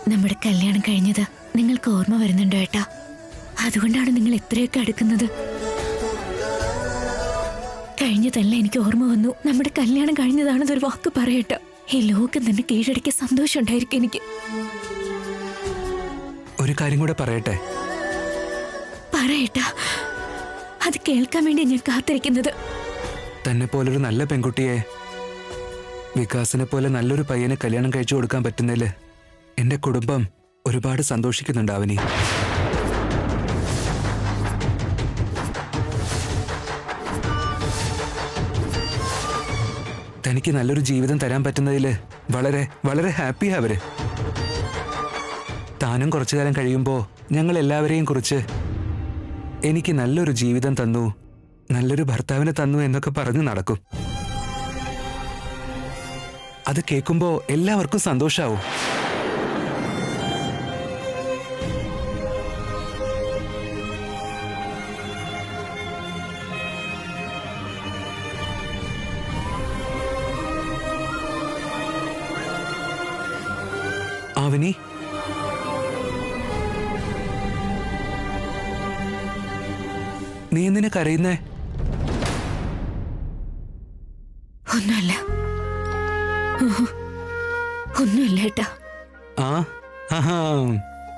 നമ്മുടെ കല്യാണം കഴിഞ്ഞത് നിങ്ങൾക്ക് ഓർമ്മ വരുന്നുണ്ടോ ഏട്ടാ? അതുകൊണ്ടാണ് നിങ്ങൾ ഇത്രയൊക്കെ അടുക്കുന്നത്. കഴിഞ്ഞതല്ല എനിക്ക് ഓർമ്മ വന്നു. നമ്മുടെ കല്യാണം കഴിഞ്ഞതാണെന്നൊരു വാക്ക് പറയട്ടെ. ഈ ലോകം തന്നെ കീഴടക്കിയ സന്തോഷം ഉണ്ടായിരിക്കും എനിക്ക്. ഒരു കാര്യം കൂടെ പറയട്ടെ? പറയട്ടാ, അത് കേൾക്കാൻ വേണ്ടി ഞാൻ കാത്തിരിക്കുന്നത്. തന്നെ പോലൊരു നല്ല പെൺകുട്ടിയെ വികാസിനെ പോലെ നല്ലൊരു പയ്യനെ കല്യാണം കഴിച്ചു കൊടുക്കാൻ പറ്റുന്നതില് എന്റെ കുടുംബം ഒരുപാട് സന്തോഷിക്കുന്നുണ്ട് അവനി. തനിക്ക് നല്ലൊരു ജീവിതം തരാൻ പറ്റുന്നതില് വളരെ വളരെ ഹാപ്പിയാ അവര്. താനും കുറച്ചു കാലം കഴിയുമ്പോ ഞങ്ങൾ എല്ലാവരെയും കുറിച്ച് എനിക്ക് നല്ലൊരു ജീവിതം തന്നു, നല്ലൊരു ഭർത്താവിനെ തന്നു എന്നൊക്കെ പറഞ്ഞു നടക്കും. അത് കേൾക്കുമ്പോ എല്ലാവർക്കും സന്തോഷാവും. അവനി, നീ എന്തിനാ കരയുന്നേ? ഒന്നുമല്ല, ഒന്നുമില്ല ഏട്ടാ.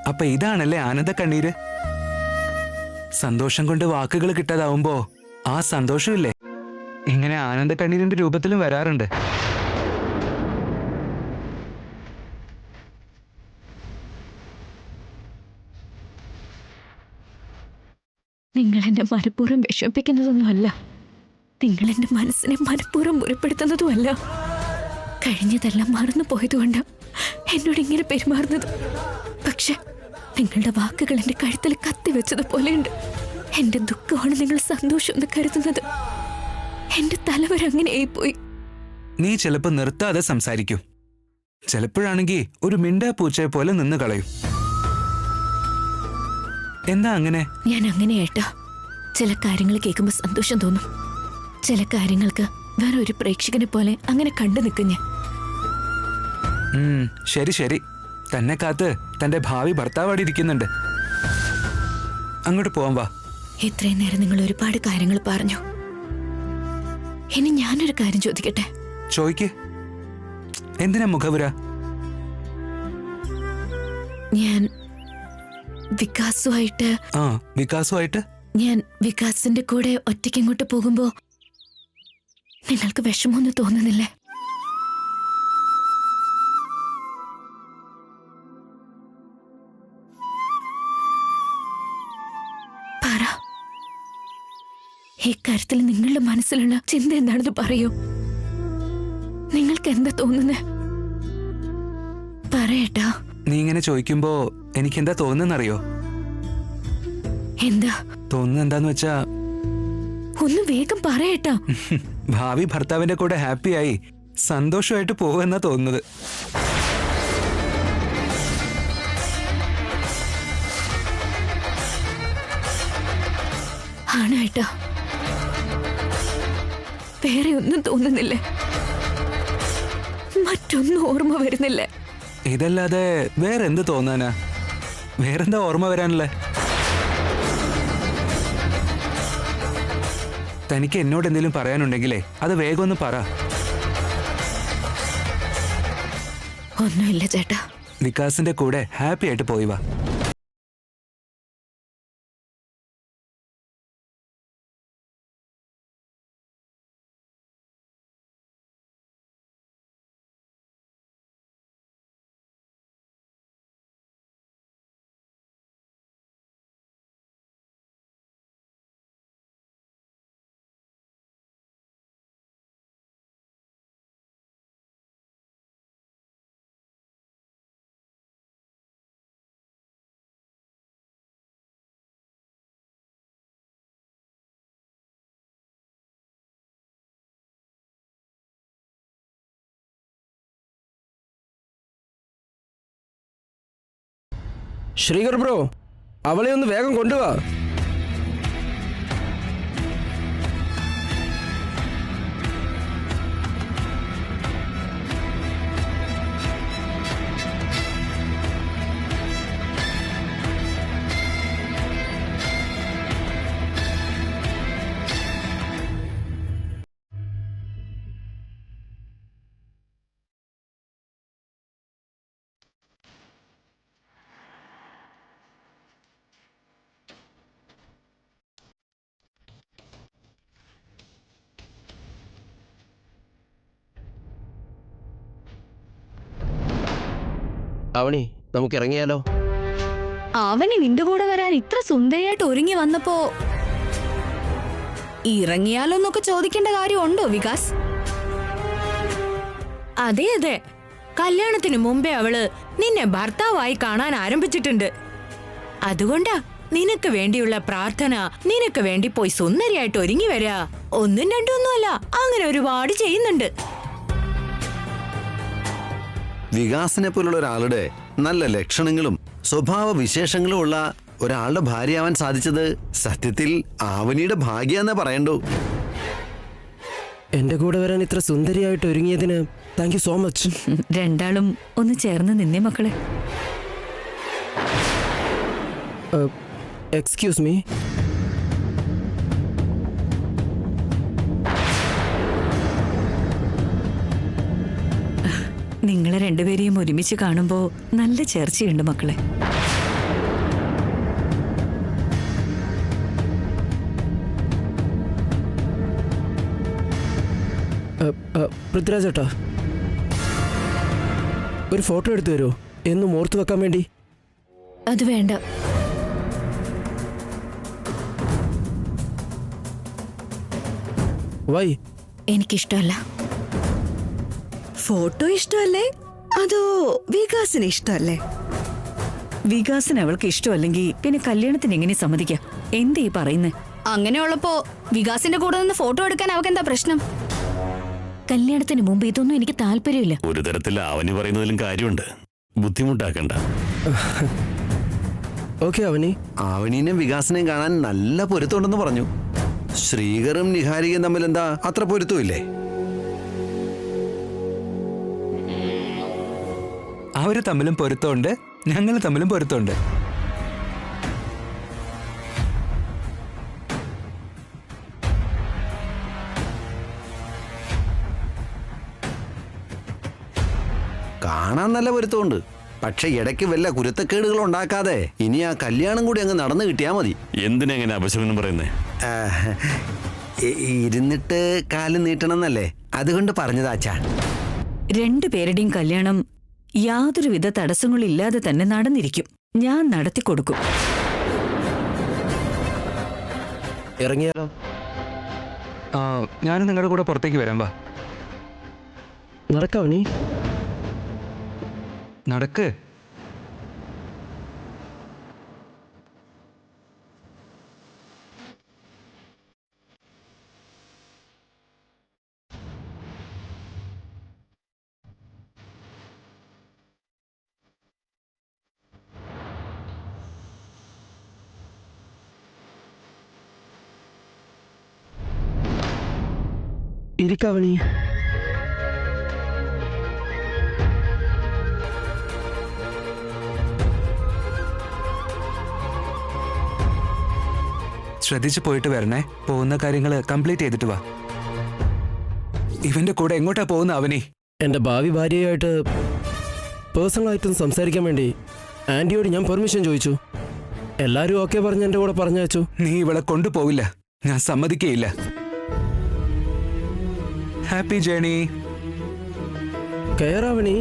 അപ്പൊ ഇതാണല്ലേ ആനന്ദ കണ്ണീര്? സന്തോഷം കൊണ്ട് വാക്കുകൾ കിട്ടാതാവുമ്പോ ആ സന്തോഷമില്ലേ ഇങ്ങനെ ആനന്ദ കണ്ണീരിന്റെ രൂപത്തിലും വരാറുണ്ട്. നിങ്ങൾ എന്നെ മനഃപൂർവ്വം വിഷമിപ്പിക്കുന്നതൊന്നുമല്ല. നിങ്ങൾ എന്റെ മനസ്സിനെ മനഃപൂർവ്വം മുറിപ്പെടുത്തുന്നതുമല്ല. കഴിഞ്ഞതെല്ലാം മറന്നു പോയതുകൊണ്ട് എന്നോട് ഇങ്ങനെ പെരുമാറുന്നത്. പക്ഷെ നിങ്ങളുടെ വാക്കുകൾ എന്റെ കഴുത്തിൽ കത്തിവെച്ചതുപോലെയുണ്ട്. എന്റെ ദുഃഖമാണ് നിങ്ങൾ സന്തോഷം എന്ന് കരുതുന്നത്. എന്റെ തലവരങ്ങനെയായിപ്പോയി. നീ ചിലപ്പോ നിർത്താതെ സംസാരിക്കും, ചിലപ്പോഴാണെങ്കിൽ ഒരു മിണ്ടാ പൂച്ചയെ പോലെ നിന്ന് കളയും. എന്താ അങ്ങനെ? ഞാൻ അങ്ങനെയായിട്ടാ. ചില കാര്യങ്ങൾ കേൾക്കുമ്പോൾ സന്തോഷം തോന്നും, ചില കാര്യങ്ങൾക്ക് വേറെ ഒരു പ്രേക്ഷകനെ പോലെ അങ്ങനെ കണ്ടു നിൽക്കും ഞാൻ. ശരി ശരി, തന്നെ കാത്ത് തന്റെ ഭാവി ഭർത്താവ് അവിടെ ഇരിക്കുന്നുണ്ട്. അങ്ങോട്ട് പോവാൻ വാ. ഇത്രയും നേരം നിങ്ങൾ ഒരുപാട് കാര്യങ്ങൾ പറഞ്ഞു. ഇനി ഞാനൊരു കാര്യം ചോദിക്കട്ടെ? ചോദിക്ക്. എന്തിനാ മുഖവുര? ഞാൻ വികാസുമായിട്ട് വികാസുമായിട്ട് ഞാൻ വികാസിന്റെ കൂടെ ഒറ്റയ്ക്ക് ഇങ്ങോട്ട് പോകുമ്പോ നിങ്ങൾക്ക് വിഷമമൊന്നും തോന്നുന്നില്ലേ? പറ, ഈ കാര്യത്തിൽ നിങ്ങളുടെ മനസ്സിലുള്ള ചിന്ത എന്താണെന്ന് പറയൂ. നിങ്ങൾക്ക് എന്താ തോന്നുന്നേ? പറയട്ടാ. നീ ഇങ്ങനെ ചോദിക്കുമ്പോ എനിക്കെന്താ തോന്നുന്നറിയോ? എന്താ തോന്നുന്നത്? എന്താന്ന് വെച്ചാ ഒന്ന് വേഗം പറയട്ടാ. ഭാവി ഭർത്താവിന്റെ കൂടെ ഹാപ്പിയായി സന്തോഷമായിട്ട് പോകുമെന്നാ തോന്നുന്നത്. ആണേട്ടാ, വേറെ ഒന്നും തോന്നുന്നില്ലേ? മറ്റൊന്നും ഓർമ്മ വരുന്നില്ലേ? ഇതല്ലാതെ വേറെന്ത് തോന്നാനാ? വേറെന്താ ഓർമ്മ വരാനല്ലേ? തനിക്ക് എന്നോട് എന്തെങ്കിലും പറയാനുണ്ടെങ്കിലേ അത് വേഗം ഒന്ന് പറ. ഒന്നുമില്ല ചേട്ടാ. വികാസിന്റെ കൂടെ ഹാപ്പി ആയിട്ട് പോയി വാ. ശ്രീകർ ബ്രോ, അവളെ ഒന്ന് വേഗം കൊണ്ടുവാ. അവണി നമുക്ക് ഇറങ്ങിയാലോ? അവന് നിന്റെ കൂടെ വരാൻ ഇത്ര സുന്ദരിയായിട്ട് ഒരുങ്ങി വന്നപ്പോ ഇറങ്ങിയാലോ എന്നൊക്കെ ചോദിക്കേണ്ട കാര്യമുണ്ടോ വികാസ്? അതെ അതെ, കല്യാണത്തിന് മുമ്പേ അവള് നിന്നെ ഭർത്താവായി കാണാൻ ആരംഭിച്ചിട്ടുണ്ട്. അതുകൊണ്ടാ നിനക്ക് വേണ്ടിയുള്ള പ്രാർത്ഥന, നിനക്ക് വേണ്ടി പോയി സുന്ദരിയായിട്ട് ഒരുങ്ങി വരാ. ഒന്നും രണ്ടും ഒന്നുമല്ല, അങ്ങനെ ഒരുപാട് ചെയ്യുന്നുണ്ട്. വികാസിനെ പോലുള്ള ഒരാളുടെ നല്ല ലക്ഷണങ്ങളും സ്വഭാവ വിശേഷങ്ങളും ഉള്ള ഒരാളുടെ ഭാര്യയാവാൻ സാധിച്ചത് സത്യത്തിൽ ആവനിയുടെ ഭാഗ്യാന്നേ പറയണ്ടു. എന്റെ കൂടെ വരാൻ ഇത്ര സുന്ദരിയായിട്ട് ഒരുങ്ങിയതിന് താങ്ക് യു സോ മച്ച്. രണ്ടാളും ഒന്ന് ചേർന്ന് നിന്നേ മക്കളെ. Excuse me. നിങ്ങളെ രണ്ടുപേരെയും ഒരുമിച്ച് കാണുമ്പോ നല്ല ചേർച്ചയുണ്ട് മക്കളെ. പൃഥ്വിരാജ് ചേട്ടാ, ഒരു ഫോട്ടോ എടുത്തു തരുമോ? എന്നും ഓർത്ത് വെക്കാൻ വേണ്ടി. അത് വേണ്ട. വൈ? എനിക്കിഷ്ടമല്ല. ഫോട്ടോ ഇഷ്ടമല്ലേ അതോ വികാസിന് ഇഷ്ടമല്ലേ? വികാസിന് അവൾക്ക് ഇഷ്ടമല്ലെങ്കിൽ പിന്നെ കല്യാണത്തിന് എങ്ങനെ സമ്മതിക്കാം? എന്തേ പറയുന്നേ? അങ്ങനെയുള്ളപ്പോ വികാസിന്റെ കൂടെ നിന്ന് ഫോട്ടോ എടുക്കാൻ അവക്ക് എന്താ പ്രശ്നം? കല്യാണത്തിന് മുമ്പ് ഇതൊന്നും എനിക്ക് താല്പര്യമില്ല. ഒരു തരത്തിൽ അവന് പറയുന്നതിലും കാര്യമുണ്ട്, ബുദ്ധിമുട്ടാക്കണ്ട. ഓക്കെ അവനി. ആവനീനെയും വികാസിനെയും കാണാൻ നല്ല പൊരുത്തമുണ്ടെന്ന് പറഞ്ഞു. ശ്രീകറും നിഹാരികയും തമ്മിൽ എന്താ അത്ര പൊരുത്തമില്ലേ? അവര് തമ്മിലും പൊരുത്തമുണ്ട്, ഞങ്ങൾ തമ്മിലും പൊരുത്തമുണ്ട്. കാണാൻ നല്ല പൊരുത്തമുണ്ട്. പക്ഷെ ഇടയ്ക്ക് വല്ല കുരുത്തക്കേടുകൾ ഉണ്ടാക്കാതെ ഇനി ആ കല്യാണം കൂടി അങ്ങ് നടന്നു കിട്ടിയാ മതി. എന്തിനെങ്ങനെ അപശകുനം പറയുന്നേ? ഇരുന്നിട്ട് കാല് നീട്ടണമെന്നല്ലേ, അതുകൊണ്ട് പറഞ്ഞതാച്ചാ. രണ്ടുപേരുടെയും കല്യാണം യാതൊരുവിധ തടസ്സങ്ങളില്ലാതെ തന്നെ നടന്നിരിക്കും. ഞാൻ നടത്തിക്കൊടുക്കും. ഇറങ്ങിയാലോ? ഞാനും നിങ്ങളുടെ കൂടെ പുറത്തേക്ക് വരാം. വാ, നടക്കാവണി. നടക്ക്. ഇരിക്കാവണി. ശ്രദ്ധിച്ചു പോയിട്ട് വരണേ. പോകുന്ന കാര്യങ്ങൾ കംപ്ലീറ്റ് ചെയ്തിട്ട് വാ. ഇവന്റെ കൂടെ എങ്ങോട്ടാ പോകുന്ന അവനി? എൻ്റെ ഭാവി ഭാര്യയായിട്ട് പേഴ്സണലായിട്ടൊന്ന് സംസാരിക്കാൻ വേണ്ടി ആൻറ്റിയോട് ഞാൻ പെർമിഷൻ ചോദിച്ചു. എല്ലാവരും ഓക്കെ പറഞ്ഞ് എൻ്റെ കൂടെ പറഞ്ഞയച്ചു. നീ ഇവളെ കൊണ്ടുപോവില്ല, ഞാൻ സമ്മതിക്കുകയില്ല. Happy journey. കയറാവണി.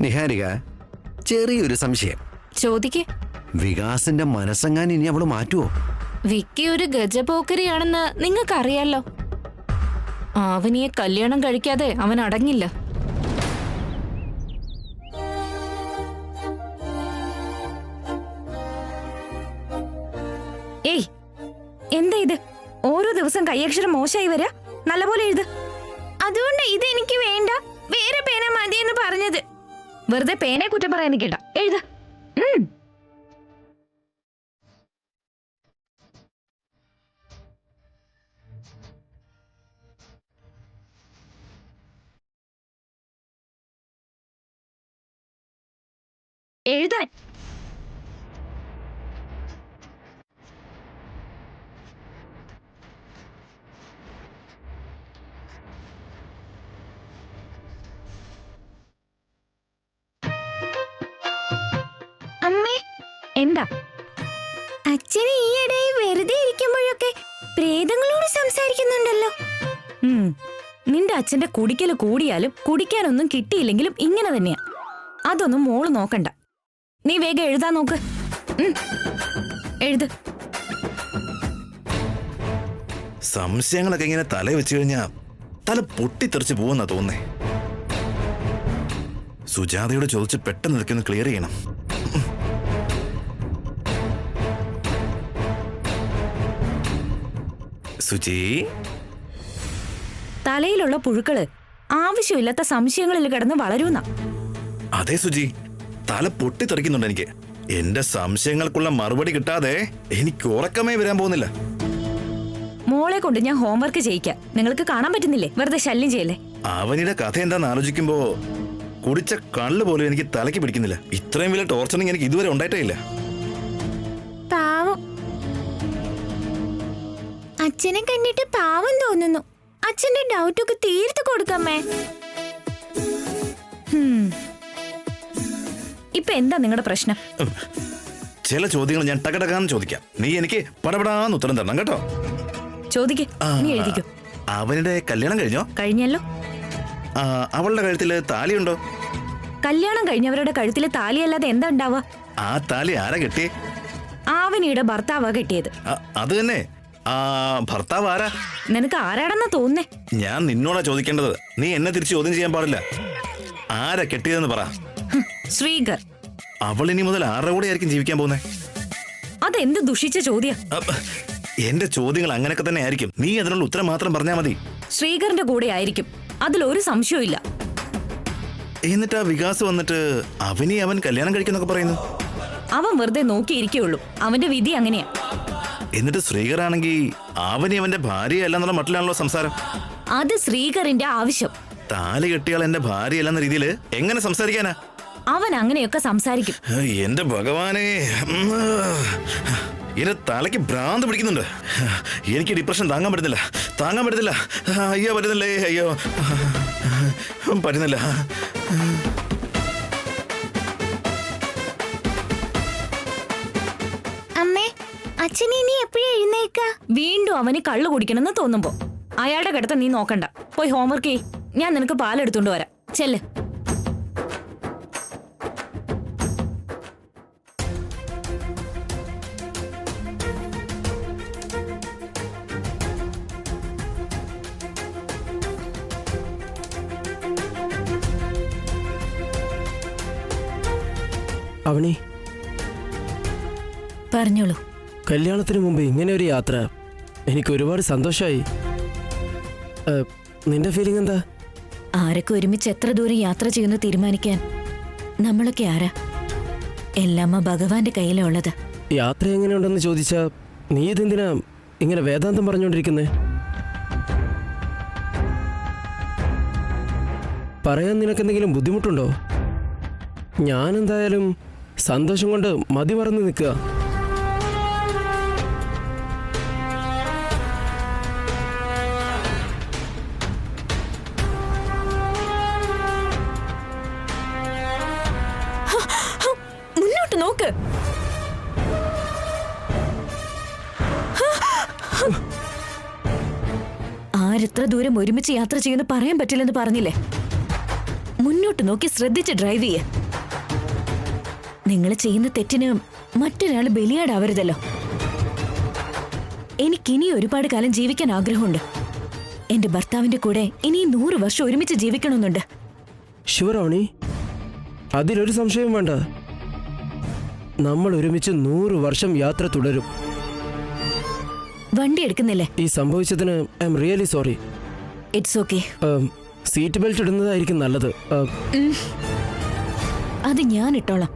നിഹാരിക, ചെറിയൊരു സംശയം. ചോദിക്കേ. വികാസിന്റെ മനസ്സെങ്ങാൻ ഇനി അവള് മാറ്റുവോ? വിക്കി ഒരു ഗജപോക്കരിയാണെന്ന് നിങ്ങൾക്കറിയാലോ. ആവനിയെ കല്യാണം കഴിക്കാതെ അവൻ അടങ്ങില്ല. ഏയ് എന്താ ഇത്? ഓരോ ദിവസം കൈയക്ഷരം മോശമായി വരാ. നല്ലപോലെ എഴുത്. അതുകൊണ്ട് ഇത് എനിക്ക് വേണ്ട, വേറെ പേന മതിയെന്ന് പറഞ്ഞത്. വെറുതെ പേനെ കുറ്റം പറയാൻ നിൽക്കണ്ട, എഴുത. എഴുതാൻ. അമ്മേ, എന്താ? അച്ഛന് ഈയിടെ വെറുതെ ഇരിക്കുമ്പോഴൊക്കെ പ്രേതങ്ങളോട് സംസാരിക്കുന്നുണ്ടല്ലോ. നിന്റെ അച്ഛന്റെ കുടിക്കല് കൂടിയാലും കുടിക്കാനൊന്നും കിട്ടിയില്ലെങ്കിലും ഇങ്ങനെ തന്നെയാ. അതൊന്നും മോള് നോക്കണ്ട. നീ വേഗം എഴുതാൻ നോക്ക്. എഴുത്. സംശയങ്ങളൊക്കെ ഇങ്ങനെ തല വെച്ച് കഴിഞ്ഞാ തല പൊട്ടിത്തെറിച്ച് പോവെന്നാ തോന്നേ. സുജാതയോട് ചോദിച്ച് പെട്ടെന്ന് ഇതൊക്കെ ഒന്ന് ക്ലിയർ ചെയ്യണം. സുജി, തലയിലുള്ള പുഴുക്കള് ആവശ്യമില്ലാത്ത സംശയങ്ങളിൽ കിടന്ന് വളരൂന്ന. അതെ സുജി, തല പൊട്ടിത്തെറിക്കുന്നുണ്ട് എനിക്ക്. എന്റെ സംശയങ്ങൾക്കുള്ള മറുപടി കിട്ടാതെ എനിക്ക് ഉറക്കമേ വരാൻ പോകുന്നില്ല. മോളെ കൊണ്ട് ഞാൻ ഹോംവർക്ക് ചെയ്യിക്കാം. നിങ്ങൾക്ക് കാണാൻ പറ്റുന്നില്ലേ? വെറുതെ ശല്യം ചെയ്യല്ലേ. അവനിയുടെ കഥ എന്താന്ന് ആലോചിക്കുമ്പോ കുടിച്ച കള്ള് പോലും എനിക്ക് തലയ്ക്ക് പിടിക്കുന്നില്ല. ഇത്രയും വലിയ ടോർച്ചറിങ് എനിക്ക് ഇതുവരെ ഉണ്ടായിട്ടേ ഇല്ല. പാവം. അച്ഛനെ കണ്ടിട്ട് പാവം തോന്നുന്നു. അച്ഛന്റെ ഡൗട്ടൊക്കെ തീർത്ത് കൊടുക്കാമേ. ഇപ്പൊ എന്താ നിങ്ങളുടെ പ്രശ്നം? ചില ചോദ്യങ്ങൾ ഞാൻ ടകടകാന്ന് ചോദിക്കാം. നീ എനിക്ക് പടപടാന്ന് ഉത്തരം തരണം കേട്ടോ. ചോദിക്ക്. നീ എഴുതിക്കോ. അവനുടെ കല്യാണം കഴിഞ്ഞോ? കഴിഞ്ഞല്ലോ. അവളുടെ കഴുത്തില് താലിയുണ്ടോ? കല്യാണം കഴിഞ്ഞവരുടെ കഴുത്തില് താലിയല്ലാതെ എന്താ ഉണ്ടാവുക? ആ താലി ആരാ കെട്ടിയേ? ആവനിയുടെ ഭർത്താവാ കെട്ടിയത്. അത് തന്നെ. ഭർത്താവ് ആരാ? നിനക്ക് ആരാണെന്നാ തോന്നുന്നേ? ഞാൻ നിന്നോടാ ചോദിക്കേണ്ടത്. നീ എന്നെ തിരിച്ച് ചോദ്യം ചെയ്യാൻ പാടില്ല. ആരാ കെട്ടിയതെന്ന് പറ. ശ്രീകർ. അവൾ ഇനി മുതൽ ആരുടെ കൂടെ ആയിരിക്കും ജീവിക്കാൻ പോകുന്നേ? അതെന്ത് ദുഷിച്ച ചോദ്യ. എന്റെ ചോദ്യങ്ങൾ അങ്ങനെയൊക്കെ തന്നെ ആയിരിക്കും. നീ അതിനുള്ള ഉത്തരം മാത്രം പറഞ്ഞാൽ മതി. ശ്രീകറിന്റെ കൂടെ ആയിരിക്കും, അതിലൊരു സംശയവും ഇല്ല. എന്നിട്ട് ആ വികാസ് വന്നിട്ട് അവൻ കല്യാണം കഴിക്കുന്നൊക്കെ പറയുന്നു. അവൻ വെറുതെ നോക്കിയിരിക്കുള്ളൂ. അവന്റെ വിധി അങ്ങനെയാ. എന്നിട്ട് ശ്രീകർ ആണെങ്കിൽ അവന്റെ ഭാര്യയല്ല എന്നുള്ള മട്ടിലാണല്ലോ സംസാരം. അത് ശ്രീകറിന്റെ ആവശ്യം. താലി കെട്ടിയാൽ എന്റെ ഭാര്യയല്ല എന്ന രീതിയിൽ എങ്ങനെ സംസാരിക്കാനാ? അവൻ അങ്ങനെയൊക്കെ സംസാരിക്കും. എന്റെ ഭഗവാനെ, എന്റെ തലയ്ക്ക് ഭ്രാന്ത് പിടിക്കുന്നുണ്ട്. എനിക്ക് ഡിപ്രഷൻ താങ്ങാൻ പറ്റുന്നില്ല. അയ്യോ പറ്റുന്നില്ലേ, അയ്യോ പറ്റുന്നില്ല. അമ്മേ, അച്ഛൻ ഇനി എപ്പോഴും എഴുന്നേക്ക? വീണ്ടും അവന് കള്ളു കുടിക്കണമെന്ന് തോന്നുമ്പോ അയാളുടെ കിടത്ത നീ നോക്കണ്ട. പോയി ഹോംവർക്ക് ചെയ്യ്. ഞാൻ നിനക്ക് പാലെടുത്തോണ്ട് വരാം. ചെല്ല്. അവനി, പറഞ്ഞോളൂ. കല്യാണത്തിന് മുമ്പ് ഇങ്ങനെ ഒരു യാത്ര എനിക്ക് ഒരുപാട് സന്തോഷമായി. നിന്റെ ഫീലിംഗ് എന്താ? ആരൊക്കെ ഒരുമിച്ച് എത്ര ദൂരം യാത്ര ചെയ്യുന്നു തീരുമാനിക്കാൻ നമ്മളൊക്കെ ആരാ? എല്ലാം ആ ഭഗവാന്റെ കയ്യിലുള്ളത്. യാത്ര എങ്ങനെയുണ്ടെന്ന് ചോദിച്ചാ നീ ഇതെന്തിനാ ഇങ്ങനെ വേദാന്തം പറഞ്ഞുകൊണ്ടിരിക്കുന്നേ? പറയാൻ നിനക്കെന്തെങ്കിലും ബുദ്ധിമുട്ടുണ്ടോ? ഞാനെന്തായാലും സന്തോഷം കൊണ്ട് മതി മറന്ന് നിൽക്കുക. മുന്നോട്ട് നോക്ക്. ആരെത്ര ദൂരം ഒരുമിച്ച് യാത്ര ചെയ്യുന്നു പറയാൻ പറ്റില്ലെന്ന് പറഞ്ഞില്ലേ? മുന്നോട്ട് നോക്കി ശ്രദ്ധിച്ച് ഡ്രൈവ് ചെയ്യ. നിങ്ങൾ ചെയ്യുന്ന തെറ്റിന് മറ്റൊരാൾ ബലിയാടാവരുതല്ലോ. എനിക്കിനി ഒരുപാട് കാലം ജീവിക്കാൻ ആഗ്രഹമുണ്ട്. എന്റെ ഭർത്താവിന്റെ കൂടെ ഇനി 100 വർഷം ഒരുമിച്ച് ജീവിക്കണമെന്നുണ്ട്. ഷുവറാണി, അതിലൊരു സംശയവും വേണ്ട. നമ്മൾ ഒരുമിച്ച് 100 വർഷം യാത്ര തുടരും. വണ്ടി എടുക്കുന്നില്ലേ? ഈ സംഭവിച്ചതിന് I am really sorry. It's okay. Seat belt ഇടുന്നതായിരിക്കും നല്ലത്. അത് ഞാൻ ഇട്ടോളാം.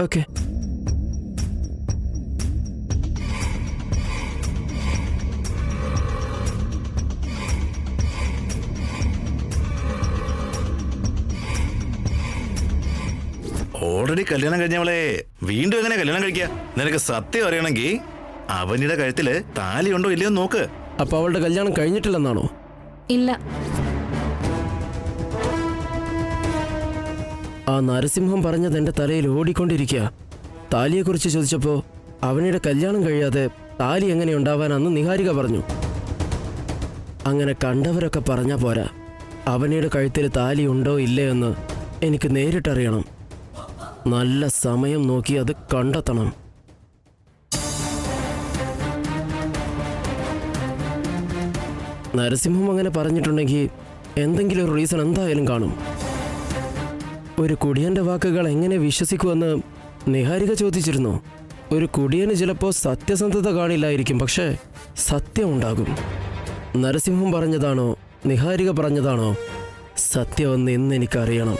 ഓക്കെ. ഓൾറെഡി കല്യാണം കഴിഞ്ഞവളെ വീണ്ടും എങ്ങനെ കല്യാണം കഴിക്കുക? നിനക്ക് സത്യം അറിയണമെങ്കിൽ അവനിയുടെ കഴുത്തില് താലിയുണ്ടോ ഇല്ലയോ നോക്ക്. അപ്പൊ അവളുടെ കല്യാണം കഴിഞ്ഞിട്ടില്ലെന്നാണോ? ഇല്ല. ആ നരസിംഹം പറഞ്ഞത് എന്റെ തലയിൽ ഓടിക്കൊണ്ടിരിക്കുക. താലിയെക്കുറിച്ച് ചോദിച്ചപ്പോ അവനിയുടെ കല്യാണം കഴിയാതെ താലി എങ്ങനെ ഉണ്ടാവാനാന്ന് നിഹാരിക പറഞ്ഞു. അങ്ങനെ കണ്ടവരൊക്കെ പറഞ്ഞാ പോരാ, അവനിയുടെ കഴുത്തിൽ താലി ഉണ്ടോ ഇല്ലേ എന്ന് എനിക്ക് നേരിട്ടറിയണം. നല്ല സമയം നോക്കി അത് കണ്ടെത്തണം. നരസിംഹം അങ്ങനെ പറഞ്ഞിട്ടുണ്ടെങ്കിൽ എന്തെങ്കിലും ഒരു റീസൺ എന്തായാലും കാണും. ഒരു കുടിയന്റെ വാക്കുകൾ എങ്ങനെ വിശ്വസിക്കുമെന്ന് നിഹാരിക ചോദിച്ചിരുന്നു. ഒരു കുടിയന് ചിലപ്പോൾ സത്യസന്ധത കാണില്ലായിരിക്കും, പക്ഷേ സത്യം ഉണ്ടാകും. നരസിംഹം പറഞ്ഞതാണോ നിഹാരിക പറഞ്ഞതാണോ സത്യമെന്ന് ഇന്ന് എനിക്കറിയണം.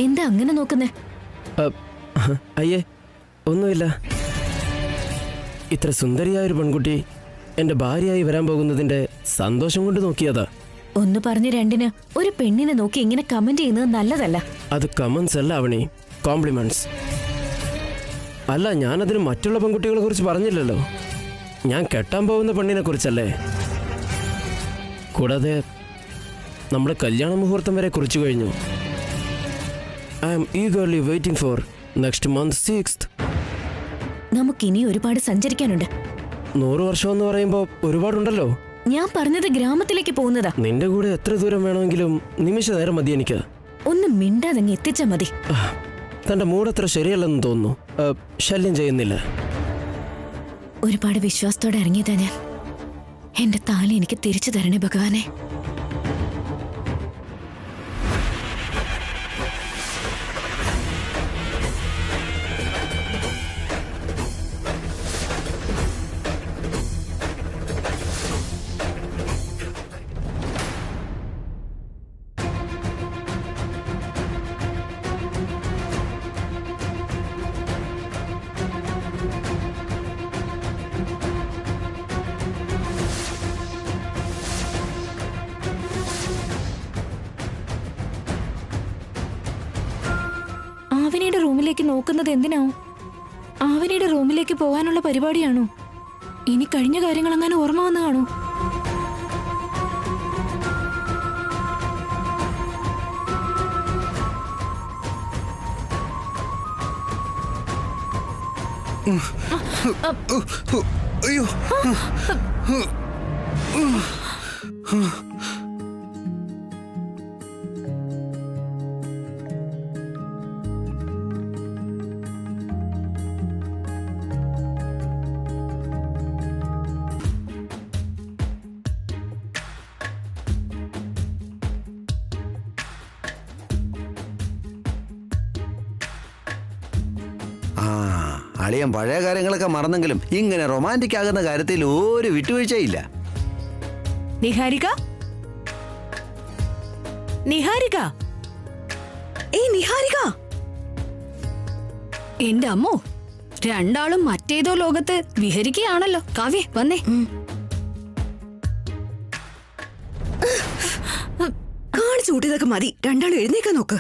എന്താ അങ്ങനെ നോക്കുന്നേ? അയ്യേ, ഒന്നുമില്ല. ഇത്ര സുന്ദരിയായ ഒരു പെൺകുട്ടി എൻ്റെ ഭാര്യയായി വരാൻ പോകുന്നതിൻ്റെ സന്തോഷം കൊണ്ട് നോക്കിയതാ. ഒന്ന് പറഞ്ഞ് രണ്ടിന് ഒരു പെണ്ണിനെ നോക്കി ഇങ്ങനെ കമന്റ് ചെയ്യുന്നത് നല്ലതല്ല. അത് കമന്റ്സ് അല്ല അവണി, കോംപ്ലിമെന്റ്സ്. അല്ല, ഞാനതിന് മറ്റുള്ള പെൺകുട്ടികളെ കുറിച്ച് പറഞ്ഞില്ലല്ലോ. ഞാൻ കെട്ടാൻ പോകുന്ന പെണ്ണിനെ കുറിച്ചല്ലേ. കൂടാതെ നമ്മുടെ കല്യാണ മുഹൂർത്തം വരെ കുറിച്ചു കഴിഞ്ഞു. I am eagerly waiting for next month 6th. നമുക്കിനി ഒരുപാട് സഞ്ചരിക്കാനുണ്ട്. 100 വർഷം എന്ന് പറയുമ്പോൾ ഒരുപാടുണ്ടല്ലോ. ഞാൻ പറഞ്ഞത് ഗ്രാമത്തിലേക്ക് പോകുന്നതാ. നിന്റെ കൂടെ എത്ര ദൂരം വേണമെങ്കിലും നിമിഷ നേരം മതി എനിക്ക്. ഒന്ന് മിണ്ടാതങ്ങ് എത്തിച്ചാ മതി. തന്റെ മൂടത്ര ശരിയല്ലെന്ന് തോന്നുന്നു. ശല്യം ചെയ്യുന്നില്ല. ഒരുപാട് വിശ്വാസത്തോടെ ഇറങ്ങിയതാ ഞാൻ. എന്റെ താലി എനിക്ക് തിരിച്ചു തരണേ ഭഗവാനെ. ആവനിയുടെ റൂമിലേക്ക് നോക്കുന്നത് എന്തിനാവും? ആവനിയുടെ റൂമിലേക്ക് പോകാനുള്ള പരിപാടിയാണോ? ഇനി കഴിഞ്ഞ കാര്യങ്ങൾ അങ്ങനെ ഓർമ്മ വന്നു കാണോ? അയ്യോ, അളിയൻ പഴയ കാര്യങ്ങളൊക്കെ മറന്നെങ്കിലും ഇങ്ങനെ റൊമാൻറ്റിക് ആകുന്ന കാര്യത്തിൽ ഒരു വിട്ടുവീഴ്ചയില്ല. നിഹാരിക, നിഹാരിക, ഏയ് നിഹാരിക, എന്റെ അമ്മോ, രണ്ടാളും മറ്റേതോ ലോകത്ത് വിഹരിക്കുകയാണല്ലോ. കാവ്യ വന്നേ. കാണിച്ചു കൂട്ടിയതൊക്കെ മതി. രണ്ടാളും എഴുന്നേക്കാൻ നോക്ക്.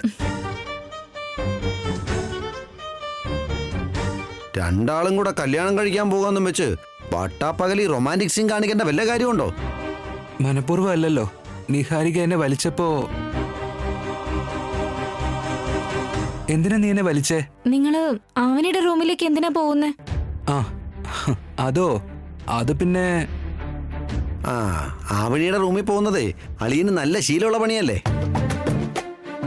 രണ്ടാളും കൂടെ കല്യാണം കഴിക്കാൻ പോകാന്നും വെച്ച് പട്ടാപ്പകലി റൊമാൻറ്റിക് സീൻ കാണിക്കേണ്ട വല്ല കാര്യമുണ്ടോ? മനഃപൂർവ്വം അല്ലല്ലോ. നിഹാരിക എന്നെ വലിച്ചപ്പോ എന്തിനാ നീ എന്നെ വലിച്ചേ? നിങ്ങള് ആവനിയുടെ റൂമിലേക്ക് എന്തിനാ പോകുന്നേ? ആ അതോ, അത് പിന്നെ ആവണിയുടെ റൂമിൽ പോകുന്നതേ അളിയന് നല്ല ശീലമുള്ള പണിയല്ലേ.